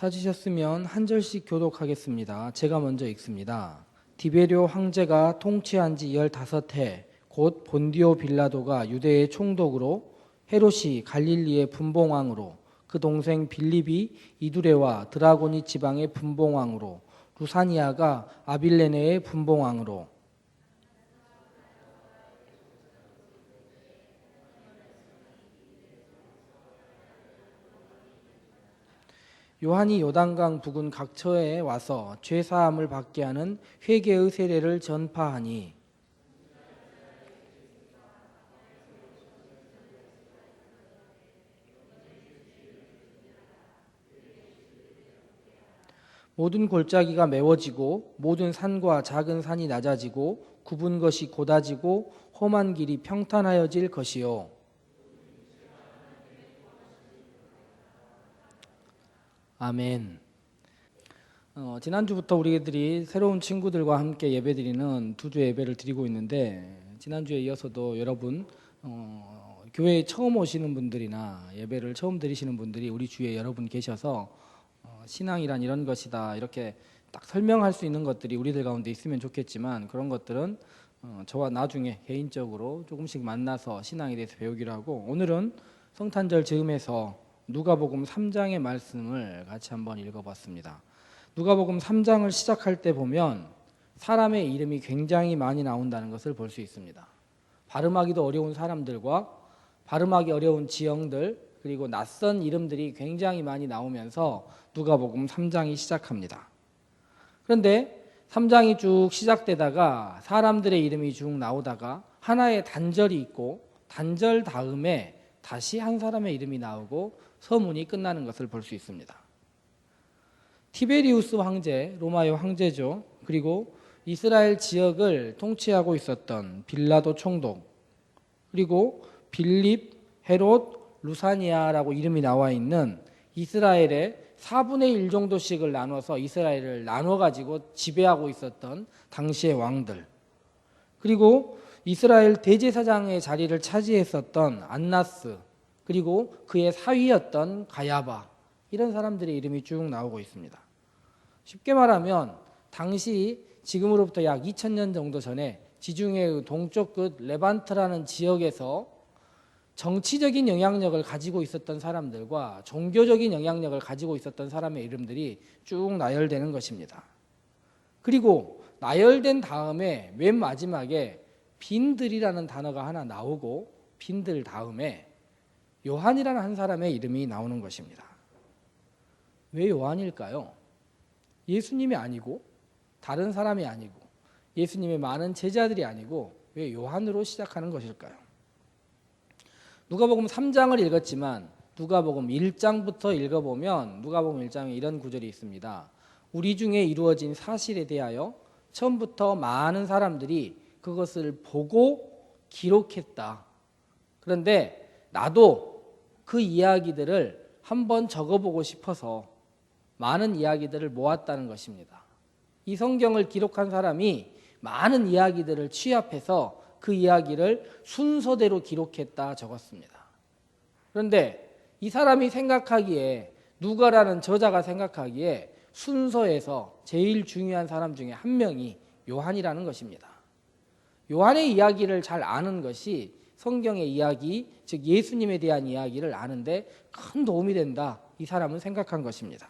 찾으셨으면 한 절씩 교독하겠습니다. 제가 먼저 읽습니다. 디베료 황제가 통치한 지 15해 곧 본디오 빌라도가 유대의 총독으로, 헤롯이 갈릴리의 분봉왕으로, 그 동생 빌립이 이두레와 드라고니 지방의 분봉왕으로, 루사니아가 아빌레네의 분봉왕으로, 요한이 요단강 부근 각처에 와서 죄사함을 받게 하는 회개의 세례를 전파하니, 모든 골짜기가 메워지고 모든 산과 작은 산이 낮아지고 굽은 것이 곧아지고 험한 길이 평탄하여질 것이요. 아멘. 지난주부터 우리들이 새로운 친구들과 함께 예배드리는 두주 예배를 드리고 있는데, 지난주에 이어서도 여러분 교회에 처음 오시는 분들이나 예배를 처음 드리시는 분들이 우리 주위에 여러분 계셔서 신앙이란 이런 것이다 이렇게 딱 설명할 수 있는 것들이 우리들 가운데 있으면 좋겠지만, 그런 것들은 저와 나중에 개인적으로 조금씩 만나서 신앙에 대해서 배우기로 하고, 오늘은 성탄절 즈음에서 누가복음 3장의 말씀을 같이 한번 읽어봤습니다. 누가복음 3장을 시작할 때 보면 사람의 이름이 굉장히 많이 나온다는 것을 볼 수 있습니다. 발음하기도 어려운 사람들과 발음하기 어려운 지형들, 그리고 낯선 이름들이 굉장히 많이 나오면서 누가복음 3장이 시작합니다. 그런데 3장이 쭉 시작되다가 사람들의 이름이 쭉 나오다가 하나의 단절이 있고, 단절 다음에 다시 한 사람의 이름이 나오고 서문이 끝나는 것을 볼 수 있습니다. 티베리우스 황제, 로마의 황제죠. 그리고 이스라엘 지역을 통치하고 있었던 빌라도 총독, 그리고 빌립, 헤롯, 루사니아라고 이름이 나와 있는 이스라엘의 4분의 1 정도씩을 나눠서 이스라엘을 나눠가지고 지배하고 있었던 당시의 왕들, 그리고 이스라엘 대제사장의 자리를 차지했었던 안나스, 그리고 그의 사위였던 가야바, 이런 사람들의 이름이 쭉 나오고 있습니다. 쉽게 말하면 당시 지금으로부터 약 2000년 정도 전에 지중해의 동쪽 끝 레반트라는 지역에서 정치적인 영향력을 가지고 있었던 사람들과 종교적인 영향력을 가지고 있었던 사람의 이름들이 쭉 나열되는 것입니다. 그리고 나열된 다음에 맨 마지막에 빈들이라는 단어가 하나 나오고, 빈들 다음에 요한이라는 한 사람의 이름이 나오는 것입니다. 왜 요한일까요? 예수님이 아니고 다른 사람이 아니고 예수님의 많은 제자들이 아니고 왜 요한으로 시작하는 것일까요? 누가복음 3장을 읽었지만 누가복음 1장부터 읽어보면 누가복음 1장에 이런 구절이 있습니다. 우리 중에 이루어진 사실에 대하여 처음부터 많은 사람들이 그것을 보고 기록했다. 그런데 나도 그 이야기들을 한번 적어보고 싶어서 많은 이야기들을 모았다는 것입니다. 이 성경을 기록한 사람이 많은 이야기들을 취합해서 그 이야기를 순서대로 기록했다 적었습니다. 그런데 이 사람이 생각하기에, 누가라는 저자가 생각하기에 순서에서 제일 중요한 사람 중에 한 명이 요한이라는 것입니다. 요한의 이야기를 잘 아는 것이 성경의 이야기, 즉 예수님에 대한 이야기를 아는데 큰 도움이 된다, 이 사람은 생각한 것입니다.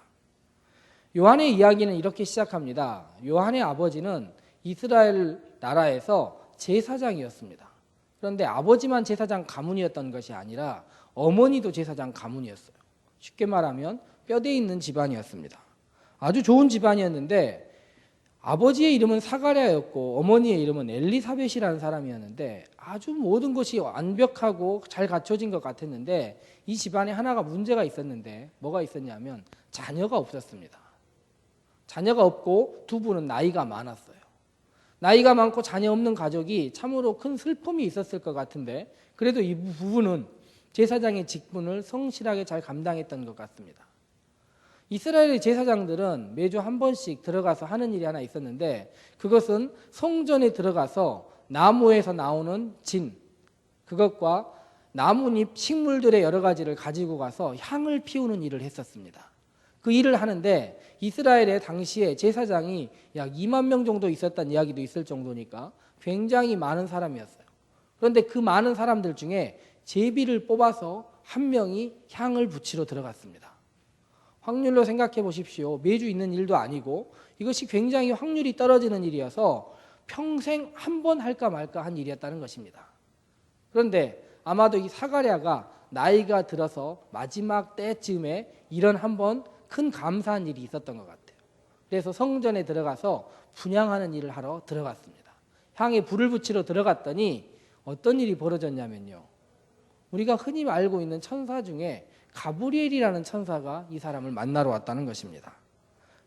요한의 이야기는 이렇게 시작합니다. 요한의 아버지는 이스라엘 나라에서 제사장이었습니다. 그런데 아버지만 제사장 가문이었던 것이 아니라 어머니도 제사장 가문이었어요. 쉽게 말하면 뼈대 있는 집안이었습니다. 아주 좋은 집안이었는데 아버지의 이름은 사가랴였고 어머니의 이름은 엘리사벳이라는 사람이었는데 아주 모든 것이 완벽하고 잘 갖춰진 것 같았는데 이 집안에 하나가 문제가 있었는데, 뭐가 있었냐면 자녀가 없었습니다. 자녀가 없고 두 분은 나이가 많았어요. 나이가 많고 자녀 없는 가족이 참으로 큰 슬픔이 있었을 것 같은데, 그래도 이 부부는 제사장의 직분을 성실하게 잘 감당했던 것 같습니다. 이스라엘의 제사장들은 매주 한 번씩 들어가서 하는 일이 하나 있었는데, 그것은 성전에 들어가서 나무에서 나오는 진, 그것과 나뭇잎, 식물들의 여러 가지를 가지고 가서 향을 피우는 일을 했었습니다. 그 일을 하는데 이스라엘의 당시에 제사장이 약 2만 명 정도 있었다는 이야기도 있을 정도니까 굉장히 많은 사람이었어요. 그런데 그 많은 사람들 중에 제비를 뽑아서 한 명이 향을 붙이러 들어갔습니다. 확률로 생각해 보십시오. 매주 있는 일도 아니고 이것이 굉장히 확률이 떨어지는 일이어서 평생 한 번 할까 말까 한 일이었다는 것입니다. 그런데 아마도 이 사가랴가 나이가 들어서 마지막 때쯤에 이런 한번 큰 감사한 일이 있었던 것 같아요. 그래서 성전에 들어가서 분향하는 일을 하러 들어갔습니다. 향에 불을 붙이러 들어갔더니 어떤 일이 벌어졌냐면요. 우리가 흔히 알고 있는 천사 중에 가브리엘이라는 천사가 이 사람을 만나러 왔다는 것입니다.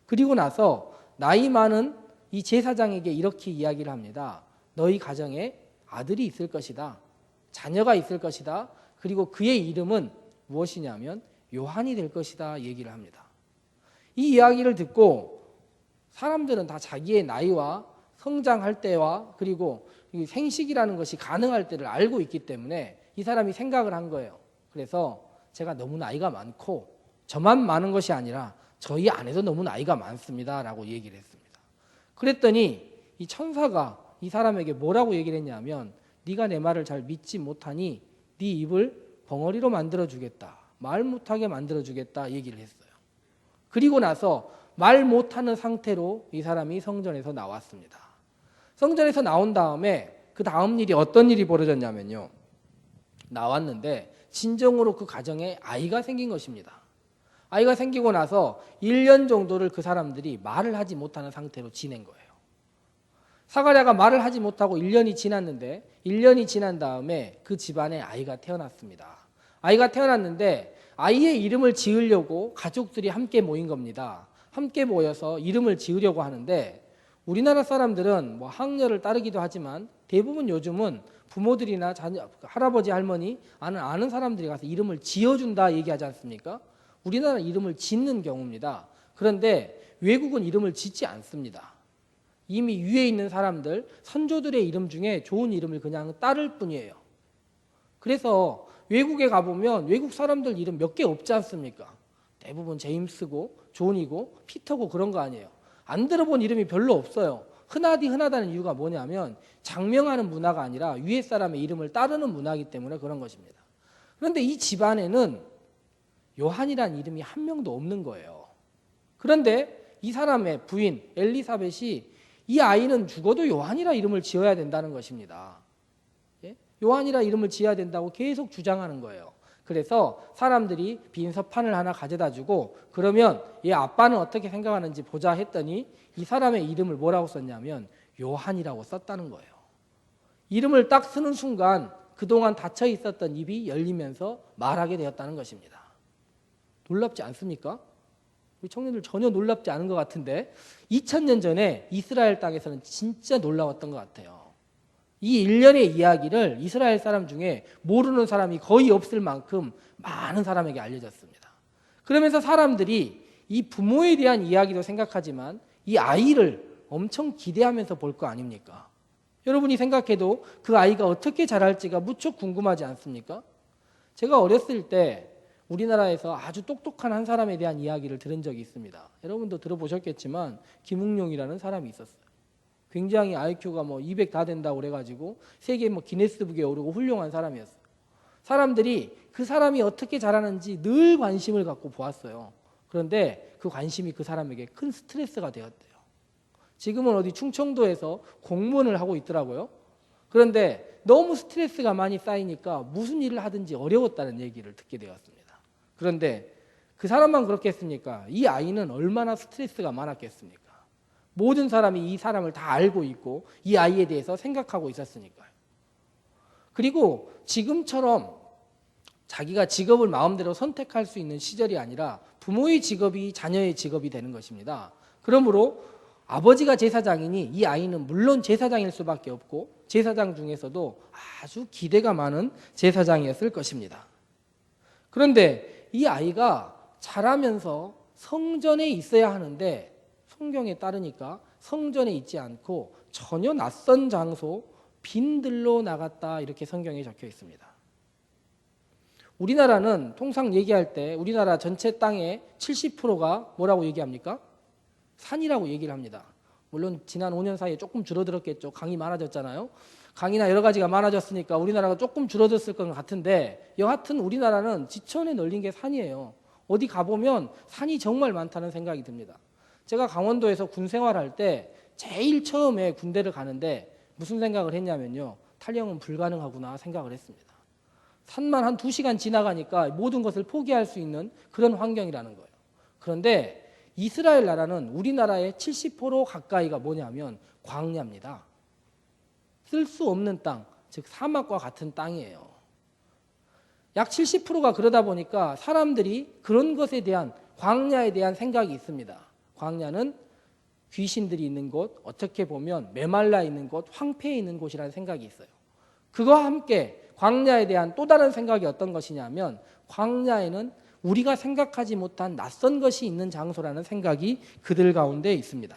그리고 나서 나이 많은 이 제사장에게 이렇게 이야기를 합니다. 너희 가정에 아들이 있을 것이다. 자녀가 있을 것이다. 그리고 그의 이름은 무엇이냐면 요한이 될 것이다 얘기를 합니다. 이 이야기를 듣고 사람들은 다 자기의 나이와 성장할 때와 그리고 생식이라는 것이 가능할 때를 알고 있기 때문에 이 사람이 생각을 한 거예요. 그래서 제가 너무 나이가 많고 저만 많은 것이 아니라 저희 아내도 너무 나이가 많습니다 라고 얘기를 했습니다. 그랬더니 이 천사가 이 사람에게 뭐라고 얘기를 했냐면 네가 내 말을 잘 믿지 못하니 네 입을 벙어리로 만들어주겠다. 말 못하게 만들어주겠다 얘기를 했어요. 그리고 나서 말 못하는 상태로 이 사람이 성전에서 나왔습니다. 성전에서 나온 다음에 그 다음 일이 어떤 일이 벌어졌냐면요. 나왔는데 진정으로 그 가정에 아이가 생긴 것입니다. 아이가 생기고 나서 1년 정도를 그 사람들이 말을 하지 못하는 상태로 지낸 거예요. 사가랴가 말을 하지 못하고 1년이 지났는데 1년이 지난 다음에 그 집안에 아이가 태어났습니다. 아이가 태어났는데 아이의 이름을 지으려고 가족들이 함께 모인 겁니다. 함께 모여서 이름을 지으려고 하는데 우리나라 사람들은 뭐 학렬을 따르기도 하지만 대부분 요즘은 부모들이나 자녀, 할아버지 할머니 아는 사람들이 가서 이름을 지어준다 얘기하지 않습니까? 우리나라는 이름을 짓는 경우입니다. 그런데 외국은 이름을 짓지 않습니다. 이미 위에 있는 사람들 선조들의 이름 중에 좋은 이름을 그냥 따를 뿐이에요. 그래서 외국에 가보면 외국 사람들 이름 몇 개 없지 않습니까? 대부분 제임스고 존이고 피터고 그런 거 아니에요. 안 들어본 이름이 별로 없어요. 흔하다는 이유가 뭐냐면 장명하는 문화가 아니라 위에 사람의 이름을 따르는 문화이기 때문에 그런 것입니다. 그런데 이 집안에는 요한이라는 이름이 한 명도 없는 거예요. 그런데 이 사람의 부인 엘리사벳이 이 아이는 죽어도 요한이라 이름을 지어야 된다는 것입니다. 요한이라 이름을 지어야 된다고 계속 주장하는 거예요. 그래서 사람들이 빈 서판을 하나 가져다 주고 그러면 얘 아빠는 어떻게 생각하는지 보자 했더니 이 사람의 이름을 뭐라고 썼냐면 요한이라고 썼다는 거예요. 이름을 딱 쓰는 순간 그동안 닫혀 있었던 입이 열리면서 말하게 되었다는 것입니다. 놀랍지 않습니까? 우리 청년들 전혀 놀랍지 않은 것 같은데 2000년 전에 이스라엘 땅에서는 진짜 놀라웠던 것 같아요. 이 일련의 이야기를 이스라엘 사람 중에 모르는 사람이 거의 없을 만큼 많은 사람에게 알려졌습니다. 그러면서 사람들이 이 부모에 대한 이야기도 생각하지만 이 아이를 엄청 기대하면서 볼 거 아닙니까? 여러분이 생각해도 그 아이가 어떻게 자랄지가 무척 궁금하지 않습니까? 제가 어렸을 때 우리나라에서 아주 똑똑한 한 사람에 대한 이야기를 들은 적이 있습니다. 여러분도 들어보셨겠지만 김웅룡이라는 사람이 있었어요. 굉장히 IQ가 뭐 200 다 된다고 그래가지고 세계 뭐 기네스북에 오르고 훌륭한 사람이었어요. 사람들이 그 사람이 어떻게 자라는지 늘 관심을 갖고 보았어요. 그런데 그 관심이 그 사람에게 큰 스트레스가 되었대요. 지금은 어디 충청도에서 공무원을 하고 있더라고요. 그런데 너무 스트레스가 많이 쌓이니까 무슨 일을 하든지 어려웠다는 얘기를 듣게 되었습니다. 그런데 그 사람만 그렇게 했습니까? 이 아이는 얼마나 스트레스가 많았겠습니까? 모든 사람이 이 사람을 다 알고 있고 이 아이에 대해서 생각하고 있었으니까요. 그리고 지금처럼 자기가 직업을 마음대로 선택할 수 있는 시절이 아니라 부모의 직업이 자녀의 직업이 되는 것입니다. 그러므로 아버지가 제사장이니 이 아이는 물론 제사장일 수밖에 없고 제사장 중에서도 아주 기대가 많은 제사장이었을 것입니다. 그런데 이 아이가 자라면서 성전에 있어야 하는데 성경에 따르니까 성전에 있지 않고 전혀 낯선 장소 빈들로 나갔다 이렇게 성경에 적혀 있습니다. 우리나라는 통상 얘기할 때 우리나라 전체 땅의 70%가 뭐라고 얘기합니까? 산이라고 얘기를 합니다. 물론 지난 5년 사이에 조금 줄어들었겠죠. 강이 많아졌잖아요. 강이나 여러 가지가 많아졌으니까 우리나라가 조금 줄어들었을 것 같은데 여하튼 우리나라는 지천에 널린 게 산이에요. 어디 가보면 산이 정말 많다는 생각이 듭니다. 제가 강원도에서 군 생활할 때 제일 처음에 군대를 가는데 무슨 생각을 했냐면요. 탈영은 불가능하구나 생각을 했습니다. 산만 한 2시간 지나가니까 모든 것을 포기할 수 있는 그런 환경이라는 거예요. 그런데 이스라엘 나라는 우리나라의 70% 가까이가 뭐냐면 광야입니다. 쓸 수 없는 땅, 즉 사막과 같은 땅이에요. 약 70%가 그러다 보니까 사람들이 그런 것에 대한 광야에 대한 생각이 있습니다. 광야는 귀신들이 있는 곳, 어떻게 보면 메말라 있는 곳, 황폐해 있는 곳이라는 생각이 있어요. 그거와 함께 광야에 대한 또 다른 생각이 어떤 것이냐면 광야에는 우리가 생각하지 못한 낯선 것이 있는 장소라는 생각이 그들 가운데 있습니다.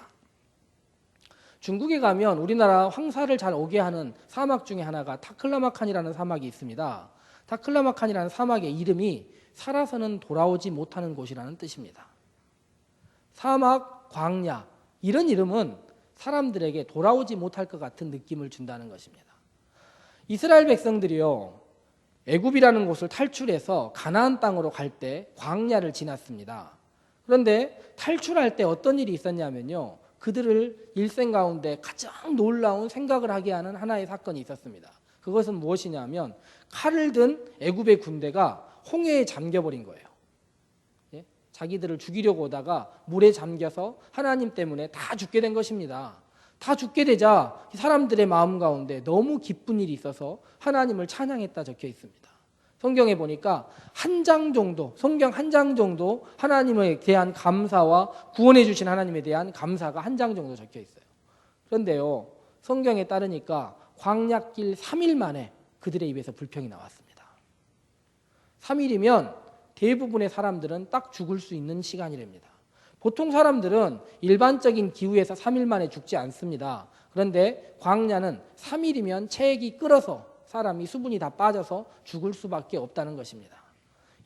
중국에 가면 우리나라 황사를 잘 오게 하는 사막 중에 하나가 타클라마칸이라는 사막이 있습니다. 타클라마칸이라는 사막의 이름이 살아서는 돌아오지 못하는 곳이라는 뜻입니다. 사막, 광야 이런 이름은 사람들에게 돌아오지 못할 것 같은 느낌을 준다는 것입니다. 이스라엘 백성들이요, 애굽이라는 곳을 탈출해서 가나안 땅으로 갈 때 광야를 지났습니다. 그런데 탈출할 때 어떤 일이 있었냐면요, 그들을 일생 가운데 가장 놀라운 생각을 하게 하는 하나의 사건이 있었습니다. 그것은 무엇이냐면 칼을 든 애굽의 군대가 홍해에 잠겨버린 거예요. 예? 자기들을 죽이려고 오다가 물에 잠겨서 하나님 때문에 다 죽게 된 것입니다. 다 죽게 되자 사람들의 마음 가운데 너무 기쁜 일이 있어서 하나님을 찬양했다 적혀 있습니다. 성경에 보니까 한 장 정도, 성경 한 장 정도 하나님에 대한 감사와 구원해 주신 하나님에 대한 감사가 한 장 정도 적혀 있어요. 그런데요, 성경에 따르니까 광야길 3일 만에 그들의 입에서 불평이 나왔습니다. 3일이면 대부분의 사람들은 딱 죽을 수 있는 시간이랍니다. 보통 사람들은 일반적인 기후에서 3일 만에 죽지 않습니다. 그런데 광야는 3일이면 체액이 끓어서 사람이 수분이 다 빠져서 죽을 수밖에 없다는 것입니다.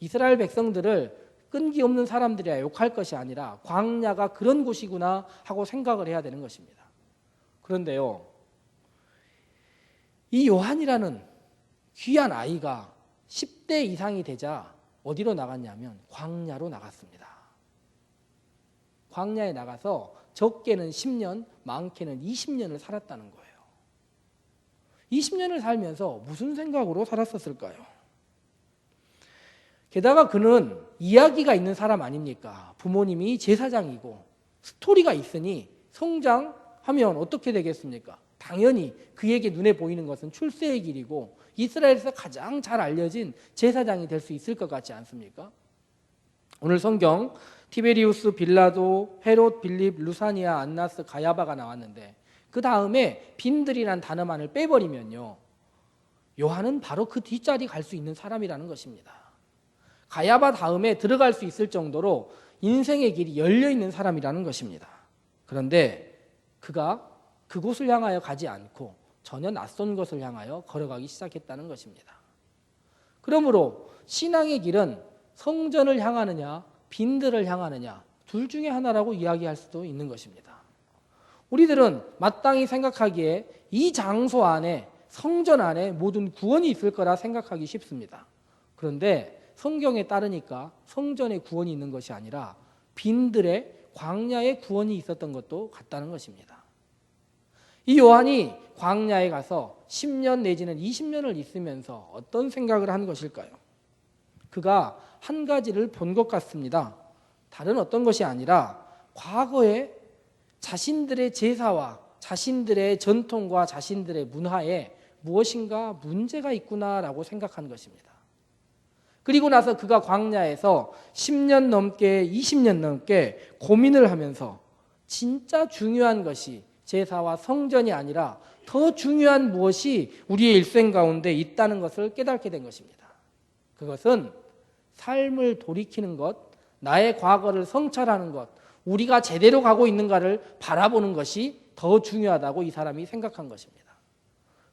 이스라엘 백성들을 끈기 없는 사람들이야 욕할 것이 아니라 광야가 그런 곳이구나 하고 생각을 해야 되는 것입니다. 그런데요, 이 요한이라는 귀한 아이가 10대 이상이 되자 어디로 나갔냐면 광야로 나갔습니다. 광야에 나가서 적게는 10년, 많게는 20년을 살았다는 거예요. 20년을 살면서 무슨 생각으로 살았었을까요? 게다가 그는 이야기가 있는 사람 아닙니까? 부모님이 제사장이고 스토리가 있으니 성장하면 어떻게 되겠습니까? 당연히 그에게 눈에 보이는 것은 출세의 길이고 이스라엘에서 가장 잘 알려진 제사장이 될 수 있을 것 같지 않습니까? 오늘 성경 티베리우스, 빌라도, 헤롯, 빌립, 루사니아, 안나스, 가야바가 나왔는데 그 다음에 빈들이란 단어만을 빼버리면요, 요한은 바로 그 뒷자리 갈 수 있는 사람이라는 것입니다. 가야바 다음에 들어갈 수 있을 정도로 인생의 길이 열려있는 사람이라는 것입니다. 그런데 그가 그곳을 향하여 가지 않고 전혀 낯선 것을 향하여 걸어가기 시작했다는 것입니다. 그러므로 신앙의 길은 성전을 향하느냐 빈들을 향하느냐 둘 중에 하나라고 이야기할 수도 있는 것입니다. 우리들은 마땅히 생각하기에 이 장소 안에, 성전 안에 모든 구원이 있을 거라 생각하기 쉽습니다. 그런데 성경에 따르니까 성전에 구원이 있는 것이 아니라 빈들의 광야에 구원이 있었던 것도 같다는 것입니다. 이 요한이 광야에 가서 10년 내지는 20년을 있으면서 어떤 생각을 한 것일까요? 그가 한 가지를 본 것 같습니다. 다른 어떤 것이 아니라 과거에 자신들의 제사와 자신들의 전통과 자신들의 문화에 무엇인가 문제가 있구나라고 생각한 것입니다. 그리고 나서 그가 광야에서 10년 넘게 20년 넘게 고민을 하면서 진짜 중요한 것이 제사와 성전이 아니라 더 중요한 무엇이 우리의 일생 가운데 있다는 것을 깨닫게 된 것입니다. 그것은 삶을 돌이키는 것, 나의 과거를 성찰하는 것, 우리가 제대로 가고 있는가를 바라보는 것이 더 중요하다고 이 사람이 생각한 것입니다.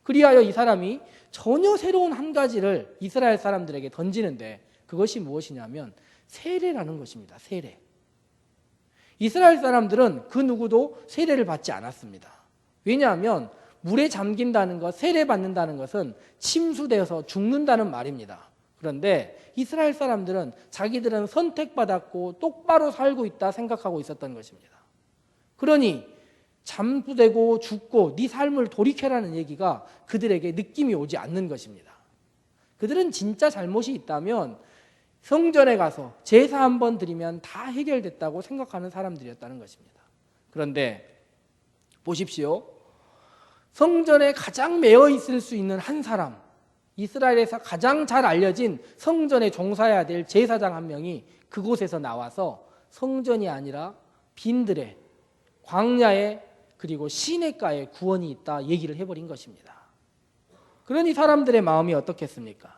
그리하여 이 사람이 전혀 새로운 한 가지를 이스라엘 사람들에게 던지는데 그것이 무엇이냐면 세례라는 것입니다. 세례. 이스라엘 사람들은 그 누구도 세례를 받지 않았습니다. 왜냐하면 물에 잠긴다는 것, 세례받는다는 것은 침수되어서 죽는다는 말입니다. 그런데 이스라엘 사람들은 자기들은 선택받았고 똑바로 살고 있다 생각하고 있었던 것입니다. 그러니 잠수되고 죽고 네 삶을 돌이켜라는 얘기가 그들에게 느낌이 오지 않는 것입니다. 그들은 진짜 잘못이 있다면 성전에 가서 제사 한번 드리면 다 해결됐다고 생각하는 사람들이었다는 것입니다. 그런데 보십시오. 성전에 가장 매여 있을 수 있는 한 사람, 이스라엘에서 가장 잘 알려진 성전에 종사해야 될 제사장 한 명이 그곳에서 나와서 성전이 아니라 빈들에, 광야에, 그리고 시냇가에 구원이 있다 얘기를 해버린 것입니다. 그러니 사람들의 마음이 어떻겠습니까?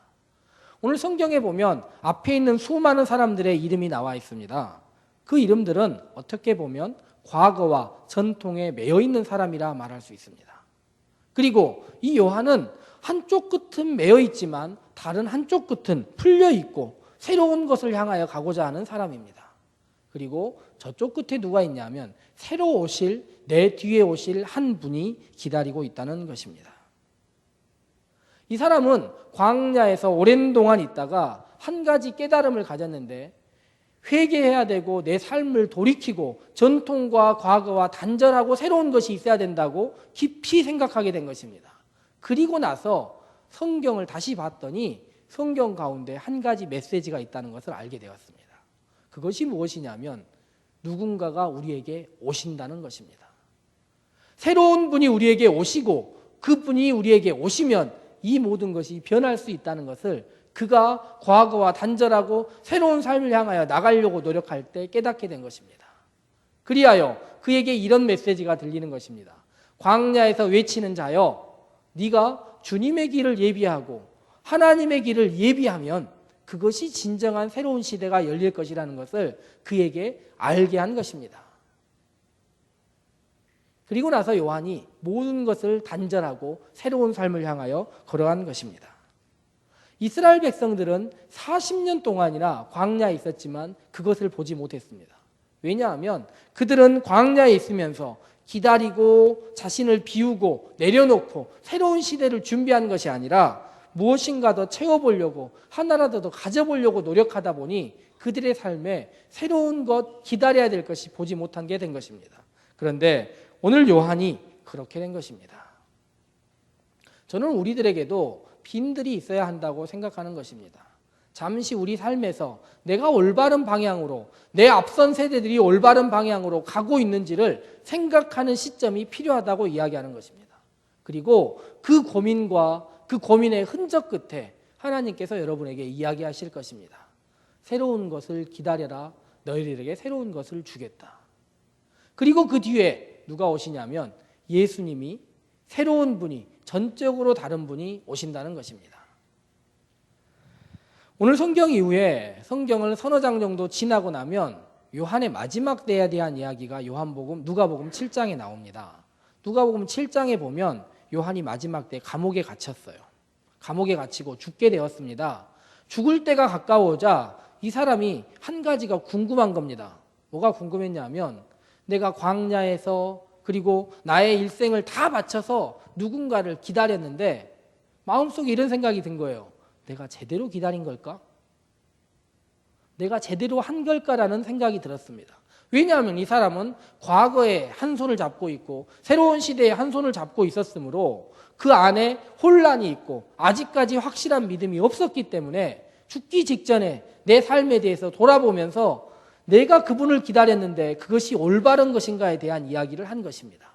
오늘 성경에 보면 앞에 있는 수많은 사람들의 이름이 나와 있습니다. 그 이름들은 어떻게 보면 과거와 전통에 매여 있는 사람이라 말할 수 있습니다. 그리고 이 요한은 한쪽 끝은 매여 있지만 다른 한쪽 끝은 풀려 있고 새로운 것을 향하여 가고자 하는 사람입니다. 그리고 저쪽 끝에 누가 있냐면 새로 오실, 내 뒤에 오실 한 분이 기다리고 있다는 것입니다. 이 사람은 광야에서 오랜 동안 있다가 한 가지 깨달음을 가졌는데 회개해야 되고 내 삶을 돌이키고 전통과 과거와 단절하고 새로운 것이 있어야 된다고 깊이 생각하게 된 것입니다. 그리고 나서 성경을 다시 봤더니 성경 가운데 한 가지 메시지가 있다는 것을 알게 되었습니다. 그것이 무엇이냐면 누군가가 우리에게 오신다는 것입니다. 새로운 분이 우리에게 오시고 그분이 우리에게 오시면 이 모든 것이 변할 수 있다는 것을 그가 과거와 단절하고 새로운 삶을 향하여 나가려고 노력할 때 깨닫게 된 것입니다. 그리하여 그에게 이런 메시지가 들리는 것입니다. 광야에서 외치는 자여, 네가 주님의 길을 예비하고 하나님의 길을 예비하면 그것이 진정한 새로운 시대가 열릴 것이라는 것을 그에게 알게 한 것입니다. 그리고 나서 요한이 모든 것을 단절하고 새로운 삶을 향하여 걸어간 것입니다. 이스라엘 백성들은 40년 동안이나 광야에 있었지만 그것을 보지 못했습니다. 왜냐하면 그들은 광야에 있으면서 기다리고 자신을 비우고 내려놓고 새로운 시대를 준비한 것이 아니라 무엇인가 더 채워보려고 하나라도 더 가져보려고 노력하다 보니 그들의 삶에 새로운 것, 기다려야 될 것이 보지 못한 게 된 것입니다. 그런데 오늘 요한이 그렇게 된 것입니다. 저는 우리들에게도 빈들이 있어야 한다고 생각하는 것입니다. 잠시 우리 삶에서 내가 올바른 방향으로, 내 앞선 세대들이 올바른 방향으로 가고 있는지를 생각하는 시점이 필요하다고 이야기하는 것입니다. 그리고 그 고민과 그 고민의 흔적 끝에 하나님께서 여러분에게 이야기하실 것입니다. 새로운 것을 기다려라. 너희들에게 새로운 것을 주겠다. 그리고 그 뒤에 누가 오시냐면 예수님이, 새로운 분이, 전적으로 다른 분이 오신다는 것입니다. 오늘 성경 이후에 성경을 서너 장 정도 지나고 나면 요한의 마지막 때에 대한 이야기가 누가복음 7장에 나옵니다. 누가복음 7장에 보면 요한이 마지막 때 감옥에 갇혔어요. 감옥에 갇히고 죽게 되었습니다. 죽을 때가 가까워오자 이 사람이 한 가지가 궁금한 겁니다. 뭐가 궁금했냐면 내가 광야에서 그리고 나의 일생을 다 바쳐서 누군가를 기다렸는데 마음속에 이런 생각이 든 거예요. 내가 제대로 기다린 걸까? 내가 제대로 한 걸까라는 생각이 들었습니다. 왜냐하면 이 사람은 과거에 한 손을 잡고 있고 새로운 시대에 한 손을 잡고 있었으므로 그 안에 혼란이 있고 아직까지 확실한 믿음이 없었기 때문에 죽기 직전에 내 삶에 대해서 돌아보면서 내가 그분을 기다렸는데 그것이 올바른 것인가에 대한 이야기를 한 것입니다.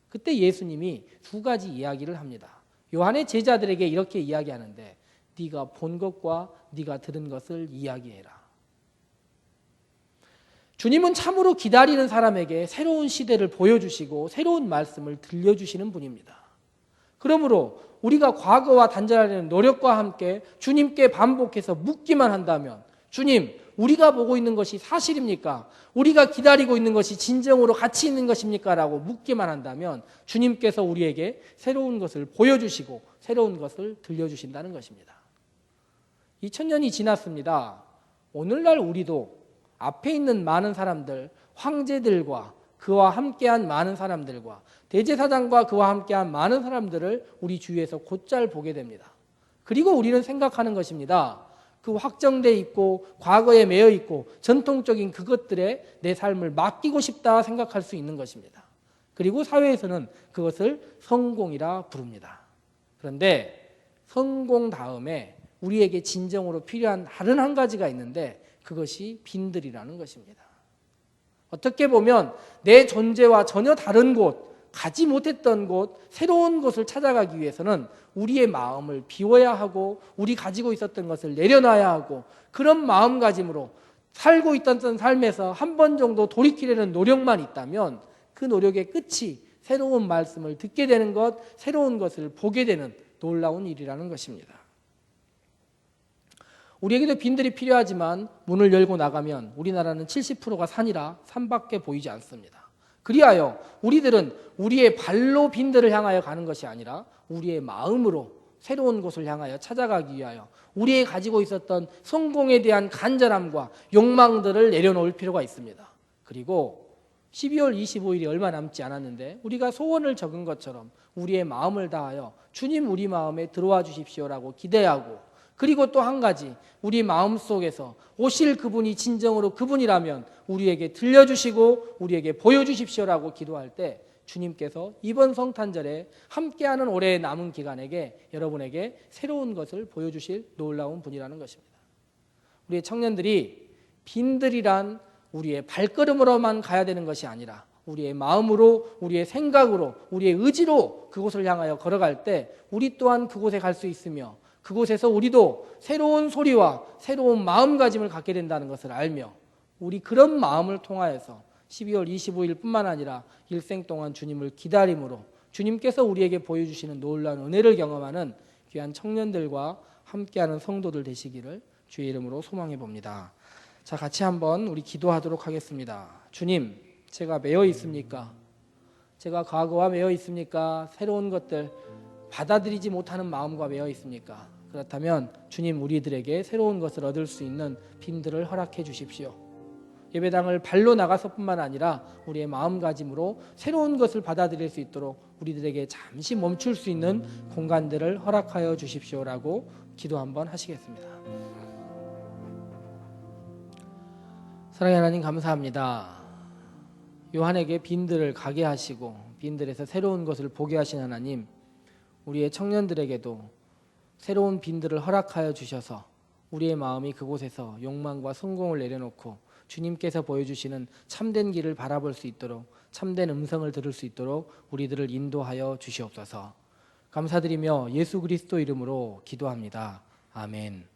그때 예수님이 두 가지 이야기를 합니다. 요한의 제자들에게 이렇게 이야기하는데 네가 본 것과 네가 들은 것을 이야기해라. 주님은 참으로 기다리는 사람에게 새로운 시대를 보여주시고 새로운 말씀을 들려주시는 분입니다. 그러므로 우리가 과거와 단절하려는 노력과 함께 주님께 반복해서 묻기만 한다면 주님, 우리가 보고 있는 것이 사실입니까? 우리가 기다리고 있는 것이 진정으로 가치 있는 것입니까? 라고 묻기만 한다면 주님께서 우리에게 새로운 것을 보여주시고 새로운 것을 들려주신다는 것입니다. 2000년이 지났습니다. 오늘날 우리도 앞에 있는 많은 사람들, 황제들과 그와 함께한 많은 사람들과 대제사장과 그와 함께한 많은 사람들을 우리 주위에서 곧잘 보게 됩니다. 그리고 우리는 생각하는 것입니다. 그 확정돼 있고 과거에 매여 있고 전통적인 그것들에 내 삶을 맡기고 싶다 생각할 수 있는 것입니다. 그리고 사회에서는 그것을 성공이라 부릅니다. 그런데 성공 다음에 우리에게 진정으로 필요한 다른 한 가지가 있는데 그것이 빈들이라는 것입니다. 어떻게 보면 내 존재와 전혀 다른 곳, 가지 못했던 곳, 새로운 곳을 찾아가기 위해서는 우리의 마음을 비워야 하고 우리 가지고 있었던 것을 내려놔야 하고 그런 마음가짐으로 살고 있던 삶에서 한 번 정도 돌이키려는 노력만 있다면 그 노력의 끝이 새로운 말씀을 듣게 되는 것, 새로운 것을 보게 되는 놀라운 일이라는 것입니다. 우리에게도 빈들이 필요하지만 문을 열고 나가면 우리나라는 70%가 산이라 산밖에 보이지 않습니다. 그리하여 우리들은 우리의 발로 빈들을 향하여 가는 것이 아니라 우리의 마음으로 새로운 곳을 향하여 찾아가기 위하여 우리의 가지고 있었던 성공에 대한 간절함과 욕망들을 내려놓을 필요가 있습니다. 그리고 12월 25일이 얼마 남지 않았는데 우리가 소원을 적은 것처럼 우리의 마음을 다하여 주님 우리 마음에 들어와 주십시오라고 기대하고 그리고 또 한 가지 우리 마음속에서 오실 그분이 진정으로 그분이라면 우리에게 들려주시고 우리에게 보여주십시오라고 기도할 때 주님께서 이번 성탄절에 함께하는 올해의 남은 기간에게 여러분에게 새로운 것을 보여주실 놀라운 분이라는 것입니다. 우리의 청년들이 빈들이란 우리의 발걸음으로만 가야 되는 것이 아니라 우리의 마음으로 우리의 생각으로 우리의 의지로 그곳을 향하여 걸어갈 때 우리 또한 그곳에 갈 수 있으며 그곳에서 우리도 새로운 소리와 새로운 마음가짐을 갖게 된다는 것을 알며 우리 그런 마음을 통하여서 12월 25일 뿐만 아니라 일생 동안 주님을 기다림으로 주님께서 우리에게 보여주시는 놀라운 은혜를 경험하는 귀한 청년들과 함께하는 성도들 되시기를 주의 이름으로 소망해 봅니다. 자, 같이 한번 우리 기도하도록 하겠습니다. 주님, 제가 매여 있습니까? 제가 과거와 매여 있습니까? 새로운 것들 받아들이지 못하는 마음과 매여 있습니까? 그렇다면 주님 우리들에게 새로운 것을 얻을 수 있는 빈들을 허락해 주십시오. 예배당을 발로 나가서뿐만 아니라 우리의 마음가짐으로 새로운 것을 받아들일 수 있도록 우리들에게 잠시 멈출 수 있는 공간들을 허락하여 주십시오라고 기도 한번 하시겠습니다. 사랑의 하나님 감사합니다. 요한에게 빈들을 가게 하시고 빈들에서 새로운 것을 보게 하신 하나님, 우리의 청년들에게도 새로운 빈들을 허락하여 주셔서 우리의 마음이 그곳에서 욕망과 성공을 내려놓고 주님께서 보여주시는 참된 길을 바라볼 수 있도록 참된 음성을 들을 수 있도록 우리들을 인도하여 주시옵소서. 감사드리며 예수 그리스도 이름으로 기도합니다. 아멘.